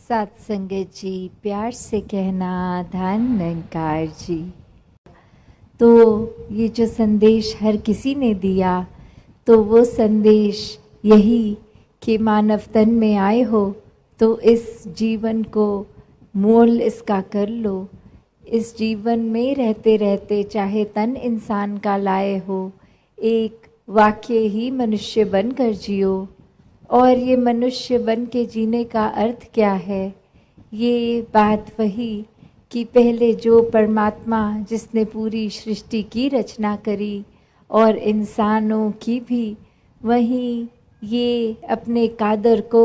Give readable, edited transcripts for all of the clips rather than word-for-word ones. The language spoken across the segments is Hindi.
सत्संगत जी, प्यार से कहना धन निरंकार जी। तो ये जो संदेश हर किसी ने दिया, तो वो संदेश यही कि मानव तन में आए हो तो इस जीवन को मोल इसका कर लो। इस जीवन में रहते रहते चाहे तन इंसान का लाए हो, एक वाक्य ही मनुष्य बनकर जियो। और ये मनुष्य बन के जीने का अर्थ क्या है? ये बात वही कि पहले जो परमात्मा जिसने पूरी सृष्टि की रचना करी और इंसानों की भी, वहीं ये अपने कादर को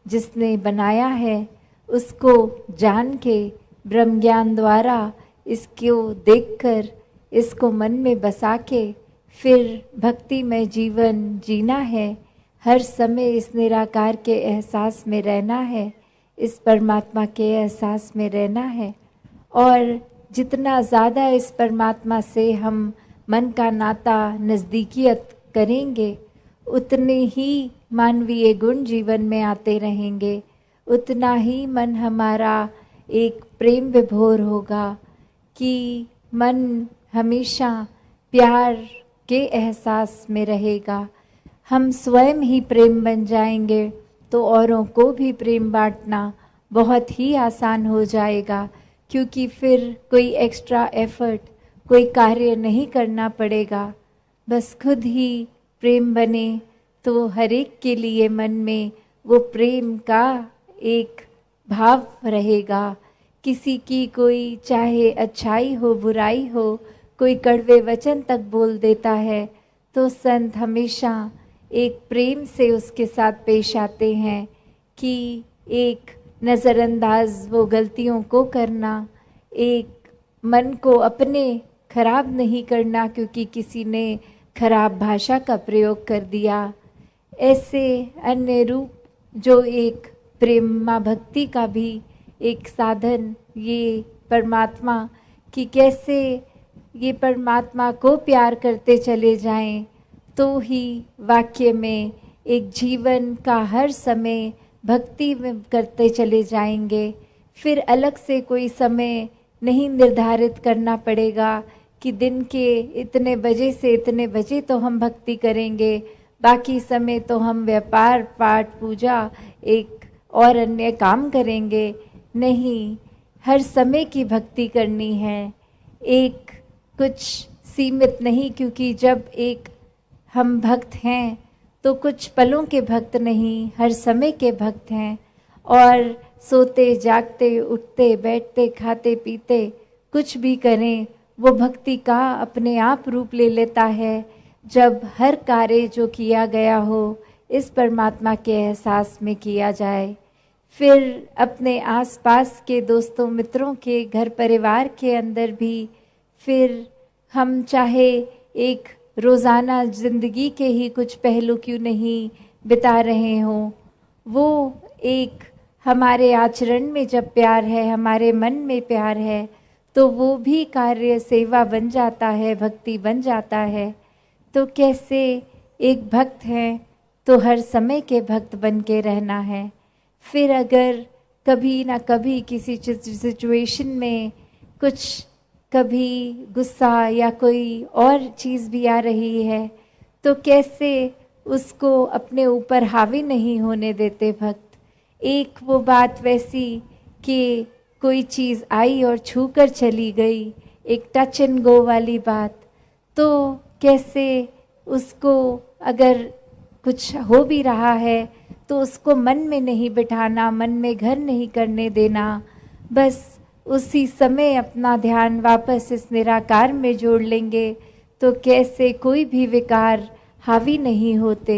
जिसने बनाया है उसको जान के ब्रह्म ज्ञान द्वारा इसको देखकर इसको मन में बसा के फिर भक्ति में जीवन जीना है। हर समय इस निराकार के एहसास में रहना है, इस परमात्मा के एहसास में रहना है। और जितना ज़्यादा इस परमात्मा से हम मन का नाता नज़दीकियत करेंगे, उतने ही मानवीय गुण जीवन में आते रहेंगे, उतना ही मन हमारा एक प्रेम विभोर होगा कि मन हमेशा प्यार के एहसास में रहेगा। हम स्वयं ही प्रेम बन जाएंगे तो औरों को भी प्रेम बांटना बहुत ही आसान हो जाएगा, क्योंकि फिर कोई एक्स्ट्रा एफर्ट, कोई कार्य नहीं करना पड़ेगा। बस खुद ही प्रेम बने तो हर एक के लिए मन में वो प्रेम का एक भाव रहेगा। किसी की कोई चाहे अच्छाई हो बुराई हो, कोई कड़वे वचन तक बोल देता है तो संत हमेशा एक प्रेम से उसके साथ पेश आते हैं कि एक नज़रअंदाज वो गलतियों को करना, एक मन को अपने खराब नहीं करना क्योंकि किसी ने खराब भाषा का प्रयोग कर दिया। ऐसे अन्य रूप जो एक प्रेमा भक्ति का भी एक साधन, ये परमात्मा कि कैसे ये परमात्मा को प्यार करते चले जाएं तो ही वाक्य में एक जीवन का हर समय भक्ति में करते चले जाएंगे। फिर अलग से कोई समय नहीं निर्धारित करना पड़ेगा कि दिन के इतने बजे से इतने बजे तो हम भक्ति करेंगे, बाकी समय तो हम व्यापार पाठ पूजा एक और अन्य काम करेंगे। नहीं, हर समय की भक्ति करनी है, एक कुछ सीमित नहीं, क्योंकि जब एक हम भक्त हैं तो कुछ पलों के भक्त नहीं, हर समय के भक्त हैं। और सोते जागते उठते बैठते खाते पीते कुछ भी करें, वो भक्ति का अपने आप रूप ले लेता है जब हर कार्य जो किया गया हो इस परमात्मा के एहसास में किया जाए। फिर अपने आसपास के दोस्तों मित्रों के घर परिवार के अंदर भी फिर हम चाहे एक रोज़ाना ज़िंदगी के ही कुछ पहलू क्यों नहीं बिता रहे हों, वो एक हमारे आचरण में जब प्यार है, हमारे मन में प्यार है, तो वो भी कार्य सेवा बन जाता है, भक्ति बन जाता है। तो कैसे एक भक्त हैं तो हर समय के भक्त बन के रहना है। फिर अगर कभी ना कभी किसी सिचुएशन में कुछ कभी गुस्सा या कोई और चीज़ भी आ रही है तो कैसे उसको अपने ऊपर हावी नहीं होने देते भक्त। एक वो बात वैसी कि कोई चीज़ आई और छू कर चली गई, एक टच एंड गो वाली बात, तो कैसे उसको अगर कुछ हो भी रहा है तो उसको मन में नहीं बिठाना, मन में घर नहीं करने देना, बस उसी समय अपना ध्यान वापस इस निराकार में जोड़ लेंगे तो कैसे कोई भी विकार हावी नहीं होते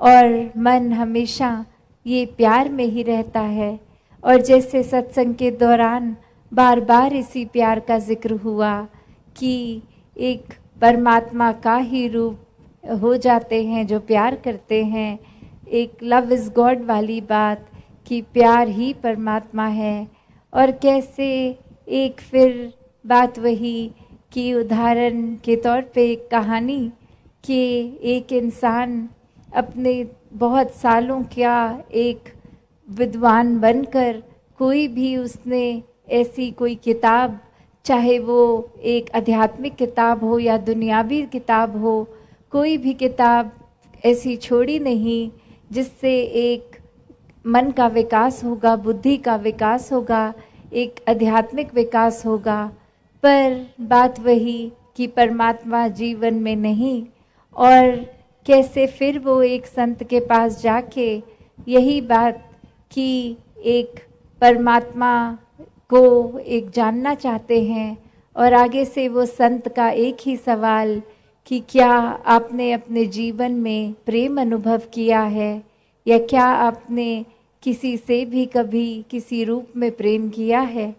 और मन हमेशा ये प्यार में ही रहता है। और जैसे सत्संग के दौरान बार बार इसी प्यार का जिक्र हुआ कि एक परमात्मा का ही रूप हो जाते हैं जो प्यार करते हैं, एक लव इज़ गॉड वाली बात कि प्यार ही परमात्मा है। और कैसे एक फिर बात वही कि उदाहरण के तौर पे एक कहानी कि एक इंसान अपने बहुत सालों क्या एक विद्वान बनकर कोई भी उसने ऐसी कोई किताब, चाहे वो एक आध्यात्मिक किताब हो या दुनियावी किताब हो, कोई भी किताब ऐसी छोड़ी नहीं जिससे एक मन का विकास होगा, बुद्धि का विकास होगा, एक आध्यात्मिक विकास होगा। पर बात वही कि परमात्मा जीवन में नहीं, और कैसे फिर वो एक संत के पास जाके यही बात कि एक परमात्मा को एक जानना चाहते हैं, और आगे से वो संत का एक ही सवाल कि क्या आपने अपने जीवन में प्रेम अनुभव किया है, या क्या आपने किसी से भी कभी किसी रूप में प्रेम किया है।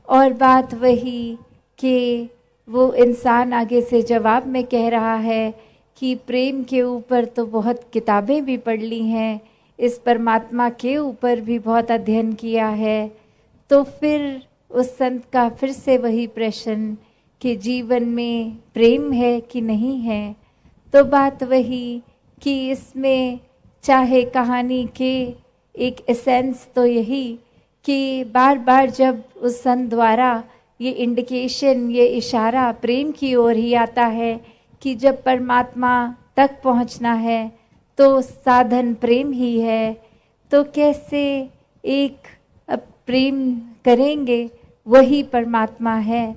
और बात वही कि वो इंसान आगे से जवाब में कह रहा है कि प्रेम के ऊपर तो बहुत किताबें भी पढ़ ली हैं, इस परमात्मा के ऊपर भी बहुत अध्ययन किया है। तो फिर उस संत का फिर से वही प्रश्न कि जीवन में प्रेम है कि नहीं है। तो बात वही कि इसमें चाहे कहानी के एक एसेंस तो यही कि बार बार जब उस संत द्वारा ये इंडिकेशन, ये इशारा प्रेम की ओर ही आता है कि जब परमात्मा तक पहुंचना है तो साधन प्रेम ही है। तो कैसे एक प्रेम करेंगे, वही परमात्मा है।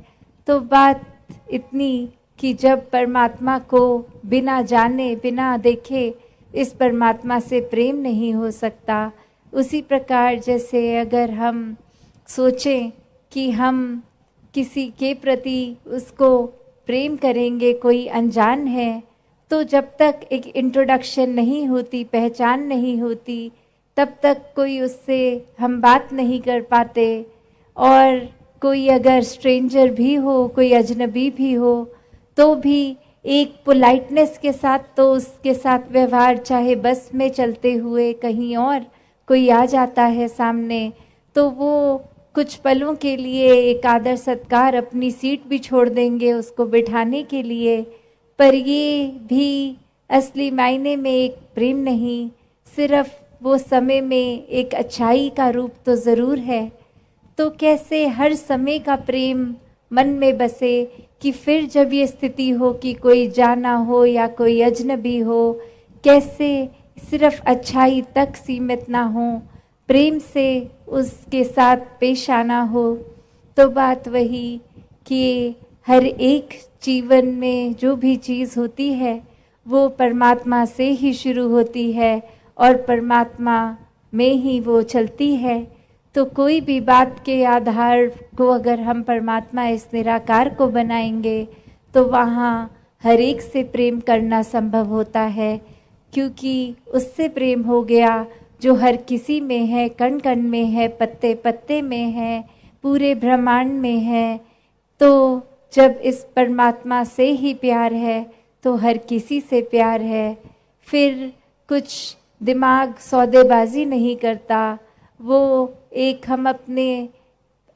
तो बात इतनी कि जब परमात्मा को बिना जाने बिना देखे इस परमात्मा से प्रेम नहीं हो सकता। उसी प्रकार जैसे अगर हम सोचें कि हम किसी के प्रति उसको प्रेम करेंगे, कोई अनजान है, तो जब तक एक इंट्रोडक्शन नहीं होती, पहचान नहीं होती, तब तक कोई उससे हम बात नहीं कर पाते। और कोई अगर स्ट्रेंजर भी हो, कोई अजनबी भी हो, तो भी एक पोलाइटनेस के साथ तो उसके साथ व्यवहार, चाहे बस में चलते हुए कहीं और कोई आ जाता है सामने, तो वो कुछ पलों के लिए एक आदर सत्कार, अपनी सीट भी छोड़ देंगे उसको बिठाने के लिए। पर ये भी असली मायने में एक प्रेम नहीं, सिर्फ वो समय में एक अच्छाई का रूप तो ज़रूर है। तो कैसे हर समय का प्रेम मन में बसे कि फिर जब ये स्थिति हो कि कोई जाना हो या कोई अजनबी हो, कैसे सिर्फ अच्छाई तक सीमित ना हो, प्रेम से उसके साथ पेश आना हो। तो बात वही कि हर एक जीवन में जो भी चीज़ होती है वो परमात्मा से ही शुरू होती है और परमात्मा में ही वो चलती है। तो कोई भी बात के आधार को अगर हम परमात्मा इस निराकार को बनाएंगे तो वहाँ हर एक से प्रेम करना संभव होता है, क्योंकि उससे प्रेम हो गया जो हर किसी में है, कण कण में है, पत्ते पत्ते में है, पूरे ब्रह्मांड में है। तो जब इस परमात्मा से ही प्यार है तो हर किसी से प्यार है। फिर कुछ दिमाग सौदेबाजी नहीं करता। वो एक हम अपने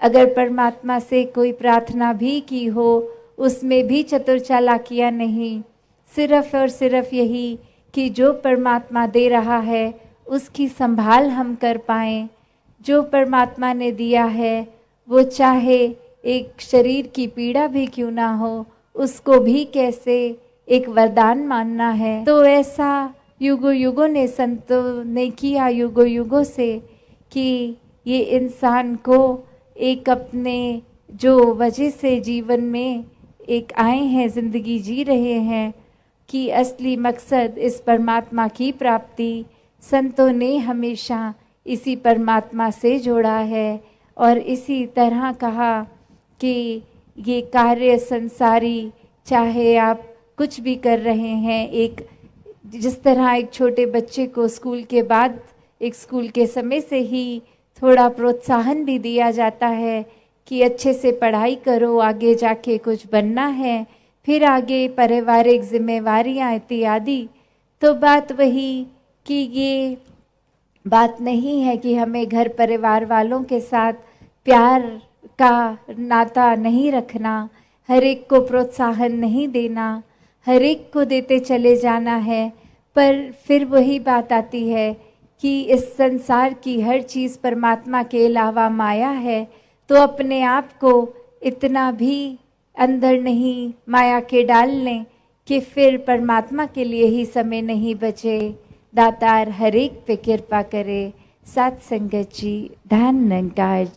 अगर परमात्मा से कोई प्रार्थना भी की हो, उसमें भी चतुर चालाकियाँ नहीं, सिर्फ और सिर्फ यही कि जो परमात्मा दे रहा है उसकी संभाल हम कर पाएँ। जो परमात्मा ने दिया है वो चाहे एक शरीर की पीड़ा भी क्यों ना हो, उसको भी कैसे एक वरदान मानना है। तो ऐसा युगों युगों ने संतों ने किया, युगों युगों से, कि ये इंसान को एक अपने जो वजह से जीवन में एक आए हैं, ज़िंदगी जी रहे हैं, कि असली मकसद इस परमात्मा की प्राप्ति, संतों ने हमेशा इसी परमात्मा से जोड़ा है। और इसी तरह कहा कि ये कार्य संसारी, चाहे आप कुछ भी कर रहे हैं, एक जिस तरह एक छोटे बच्चे को स्कूल के बाद, एक स्कूल के समय से ही थोड़ा प्रोत्साहन भी दिया जाता है कि अच्छे से पढ़ाई करो, आगे जाके कुछ बनना है, फिर आगे पारिवारिक जिम्मेवारियां इत्यादि। तो बात वही कि ये बात नहीं है कि हमें घर परिवार वालों के साथ प्यार का नाता नहीं रखना, हर एक को प्रोत्साहन नहीं देना, हर एक को देते चले जाना है। पर फिर वही बात आती है कि इस संसार की हर चीज़ परमात्मा के अलावा माया है, तो अपने आप को इतना भी अंदर नहीं माया के डाल लें कि फिर परमात्मा के लिए ही समय नहीं बचे। दातार हर एक पे कृपा करे। सत संगत जी, धन निरंकार।